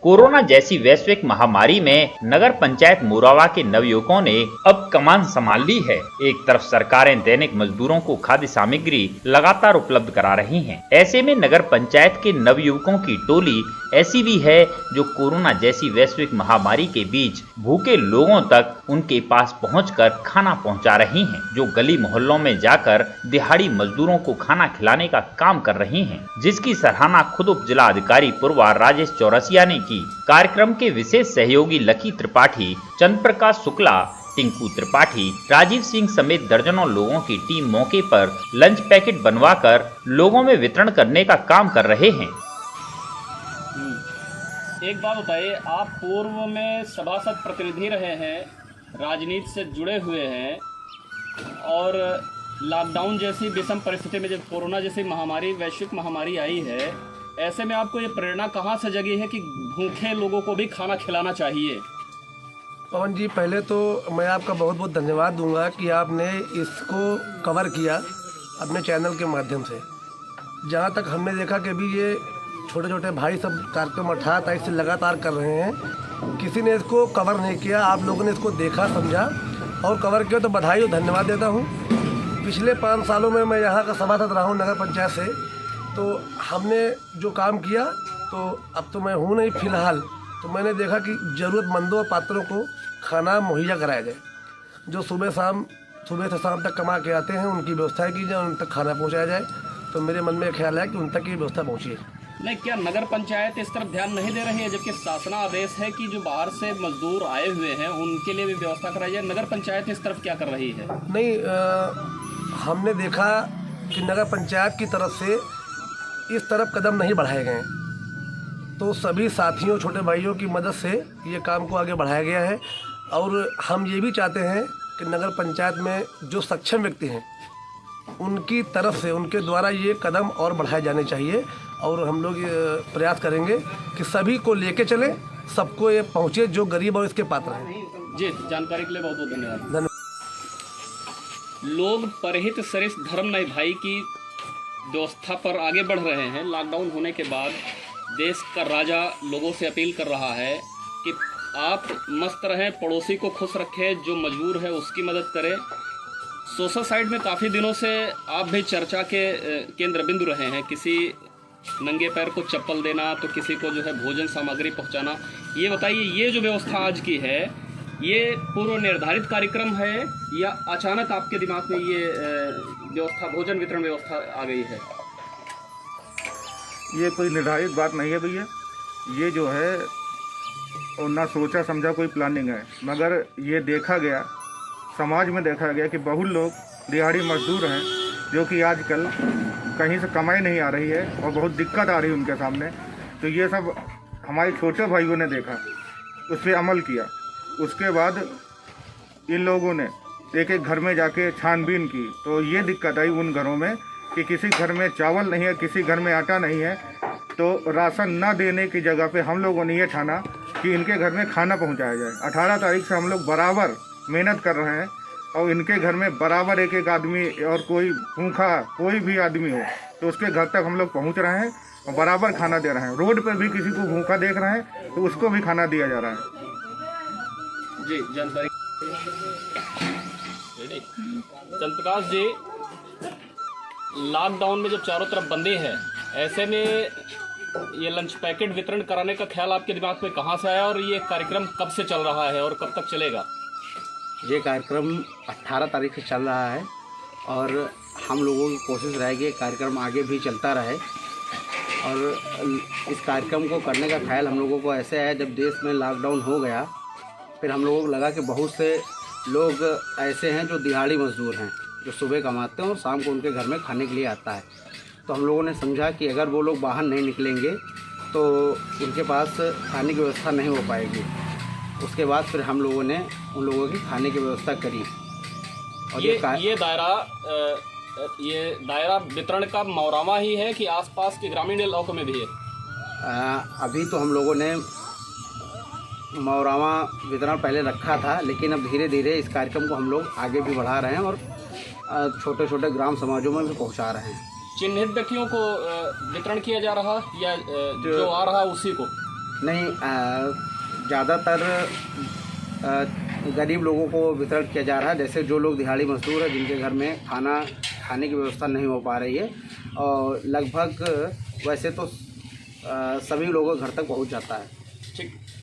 Corona जैसी वैश्विक महामारी में नगर पंचायत मोरावा के नवयुवकों ने अब कमान संभाल ली है। एक तरफ सरकारें दैनिक मजदूरों को खाद्य सामग्री लगातार उपलब्ध करा रही हैं। ऐसे में नगर पंचायत के नवयुवकों की टोली ऐसी भी है जो कोरोना जैसी वैश्विक महामारी के बीच भूखे लोगों तक उनके पास पहुंचकर खाना पहुंचा रही हैं, जो गली मोहल्लों में जाकर दिहाड़ी मजदूरों को खाना खिलाने का काम कर रही हैं, जिसकी सराहना खुद उप जिला अधिकारी पूर्वा राजेश चौरसिया ने की। कार्यक्रम के विशेष सहयोगी लकी त्रिपाठी, चंद्र प्रकाश शुक्ला, टिंकू त्रिपाठी, राजीव सिंह समेत दर्जनों लोगों की टीम मौके पर लंच पैकेट बनवाकर लोगों में वितरण करने का काम कर रहे हैं। एक बात बताइए, आप पूर्व में सभासद प्रतिनिधि रहे हैं, राजनीति से जुड़े हुए हैं और लॉकडाउन जैसी विषम परिस्थिति में जब कोरोना जैसी महामारी, वैश्विक महामारी आई है, ऐसे में आपको ये प्रेरणा कहाँ से जगी है कि भूखे लोगों को भी खाना खिलाना चाहिए? पवन जी, पहले तो मैं आपका बहुत बहुत धन्यवाद दूंगा कि आपने इसको कवर किया अपने चैनल के माध्यम से। जहाँ तक हमने देखा कि अभी ये छोटे छोटे भाई सब कार्यक्रम 18 तारीख से लगातार कर रहे हैं, किसी ने इसको कवर नहीं किया। आप लोगों ने इसको देखा, समझा और कवर किया, तो बधाई और धन्यवाद देता हूँ। पिछले 5 सालों में मैं यहाँ का सभासद रहा हूँ नगर पंचायत से, तो हमने जो काम किया, तो अब तो मैं हूँ नहीं फिलहाल, तो मैंने देखा कि ज़रूरतमंदों और पात्रों को खाना मुहैया कराया जाए। जो सुबह से शाम तक कमा के आते हैं, उनकी व्यवस्था की जाए, उन तक खाना पहुँचाया जाए। तो मेरे मन में ख्याल है कि उन तक ये व्यवस्था पहुँचे। नहीं, क्या नगर पंचायत इस तरफ ध्यान नहीं दे रही है, जबकि शासनादेश है कि जो बाहर से मजदूर आए हुए हैं उनके लिए भी व्यवस्था कराई जाए? नगर पंचायत इस तरफ क्या कर रही है? नहीं, हमने देखा कि नगर पंचायत की तरफ से इस तरफ कदम नहीं बढ़ाए गए, तो सभी साथियों, छोटे भाइयों की मदद से ये काम को आगे बढ़ाया गया है। और हम ये भी चाहते हैं कि नगर पंचायत में जो सक्षम व्यक्ति हैं उनकी तरफ से, उनके द्वारा ये कदम और बढ़ाए जाने चाहिए। और हम लोग प्रयास करेंगे कि सभी को लेके चले, सबको ये पहुँचे जो गरीब और इसके पात्र हैं। जी, जानकारी के लिए बहुत बहुत धन्यवाद। लोग परहित सरिस धर्म नहीं भाई की व्यवस्था पर आगे बढ़ रहे हैं। लॉकडाउन होने के बाद देश का राजा लोगों से अपील कर रहा है कि आप मस्त रहें, पड़ोसी को खुश रखें, जो मजबूर है उसकी मदद करें। सोशल साइड में काफ़ी दिनों से आप भी चर्चा के केंद्र बिंदु रहे हैं। किसी नंगे पैर को चप्पल देना, तो किसी को जो है भोजन सामग्री पहुंचाना। ये बताइए, ये जो व्यवस्था आज की है, ये पूर्व निर्धारित कार्यक्रम है या अचानक आपके दिमाग में ये व्यवस्था, भोजन वितरण व्यवस्था आ गई है? ये कोई निर्धारित बात नहीं है भैया, ये जो है और ना सोचा समझा कोई प्लानिंग है, मगर ये देखा गया, समाज में देखा गया कि बहुत लोग दिहाड़ी मजदूर हैं जो कि आजकल कहीं से कमाई नहीं आ रही है और बहुत दिक्कत आ रही है उनके सामने। तो ये सब हमारे छोटे भाइयों ने देखा, उस पर अमल किया। उसके बाद इन लोगों ने एक एक घर में जाके छानबीन की, तो ये दिक्कत आई उन घरों में कि किसी घर में चावल नहीं है, किसी घर में आटा नहीं है। तो राशन न देने की जगह पे हम लोगों ने ये ठाना कि इनके घर में खाना पहुंचाया जाए। 18 तारीख से हम लोग बराबर मेहनत कर रहे हैं और इनके घर में बराबर एक एक आदमी, और कोई भूखा कोई भी आदमी हो तो उसके घर तक हम लोग पहुँच रहे हैं और बराबर खाना दे रहे हैं। रोड पर भी किसी को भूखा देख रहे हैं तो उसको भी खाना दिया जा रहा है। जी, जानकारी। चंद्र प्रकाश जी, लॉकडाउन में जब चारों तरफ बंदी है, ऐसे में ये लंच पैकेट वितरण कराने का ख्याल आपके दिमाग में कहाँ से आया और ये कार्यक्रम कब से चल रहा है और कब तक चलेगा? ये कार्यक्रम 18 तारीख से चल रहा है और हम लोगों की कोशिश रहेगी कार्यक्रम आगे भी चलता रहे। और इस कार्यक्रम को करने का ख्याल हम लोगों को ऐसे है, जब देश में लॉकडाउन हो गया, फिर हम लोगों को लगा कि बहुत से लोग ऐसे हैं जो दिहाड़ी मजदूर हैं, जो सुबह कमाते हैं और शाम को उनके घर में खाने के लिए आता है। तो हम लोगों ने समझा कि अगर वो लोग बाहर नहीं निकलेंगे तो उनके पास खाने की व्यवस्था नहीं हो पाएगी। उसके बाद फिर हम लोगों ने उन लोगों की खाने की व्यवस्था करी। और ये दायरा वितरण का मोरावा ही है कि आसपास के ग्रामीण इलाकों में भी है? अभी तो हम लोगों ने मोरावा वितरण पहले रखा था, लेकिन अब धीरे धीरे इस कार्यक्रम को हम लोग आगे भी बढ़ा रहे हैं और छोटे छोटे ग्राम समाजों में भी पहुंचा रहे हैं। चिन्हित व्यक्तियों को वितरण किया जा रहा या जो आ रहा उसी को? नहीं, ज़्यादातर गरीब लोगों को वितरण किया जा रहा है। जैसे जो लोग दिहाड़ी मजदूर हैं, जिनके घर में खाने की व्यवस्था नहीं हो पा रही है, और लगभग वैसे तो सभी लोगों के घर तक पहुंच जाता है। ठीक।